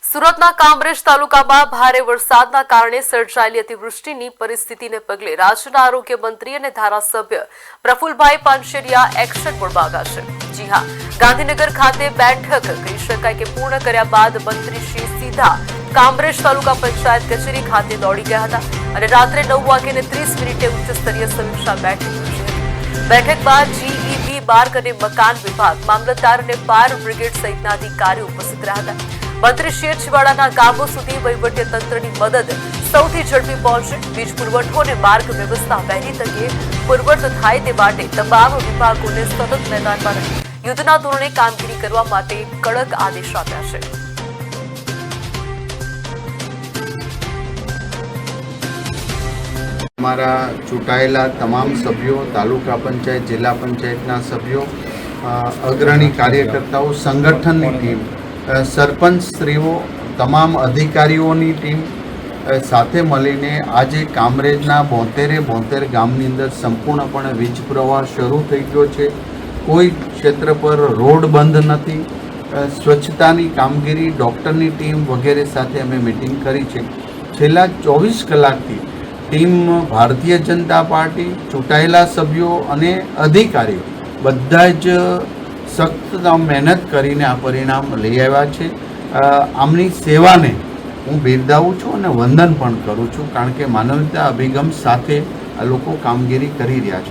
સુરતના કામરેજ તાલુકામાં ભારે વરસાદના કારણે સર્જાયેલી અતિવૃષ્ટિની પરિસ્થિતિને પગલે રાજ્યના આરોગ્ય મંત્રી અને ધારાસભ્ય પ્રફુલભાઈ પાનશેરિયા એક્શન મોડમાં આવ્યા છે. જી હા, ગાંધીનગર ખાતે બેઠક કહી શકાય કે પૂર્ણ કર્યા બાદ મંત્રીશ્રી સીધા કામરેજ તાલુકા પંચાયત કચેરી ખાતે દોડી ગયા હતા અને રાત્રે 9:30 ઉચ્ચ સ્તરીય સમીક્ષા બેઠક યોજી હતી. બેઠક બાદ જીઈબી માર્ગ અને મકાન વિભાગ, મામલતદાર અને ફાયર બ્રિગેડ સહિતના અધિકારીઓ ઉપસ્થિત રહ્યા હતા. મંત્રીશ્રીએ છેવાડાના ગામો સુધી વહીવટી તંત્રની મદદ સૌથી ઝડપી પહોંચે, વીજ પુરવઠો અને માર્ગ વ્યવસ્થા વહેલી તકે પૂર્વવત થાય તે માટે તમામ વિભાગોને સતત મેદાનમાં રહી યુદ્ધના ધોરણે કામગીરી કરવા માટે કડક આદેશ આપ્યા છે. हमारा चूंटाયેલા તમામ સભ્યો, તાલુકા પંચાયત, જિલ્લા પંચાયતના સભ્યો, અગ્રણી કાર્યકર્તાઓ, સંગઠનની ટીમ, સરપંચશ્રીઓ, તમામ અધિકારીઓની ટીમ સાથે મળીને આજે કામરેજના 72 ગામની અંદર સંપૂર્ણપણે વીજ પ્રવાહ શરૂ થઈ ગયો છે. કોઈ ક્ષેત્ર પર રોડ બંધ નથી. સ્વચ્છતાની કામગીરી, ડૉક્ટરની ટીમ વગેરે સાથે અમે મિટિંગ કરી છે. છેલ્લા 24 કલાકથી ટીમ ભારતીય જનતા પાર્ટી, ચૂંટાયેલા સભ્યો અને અધિકારીઓ બધા જ સખ્ત મહેનત કરીને આ પરિણામ લઈ આવ્યા છે. આમની સેવાને હું બિરદાવું છું અને વંદન પણ કરું છું, કારણ કે માનવતા અભિગમ સાથે આ લોકો કામગીરી કરી રહ્યા છે.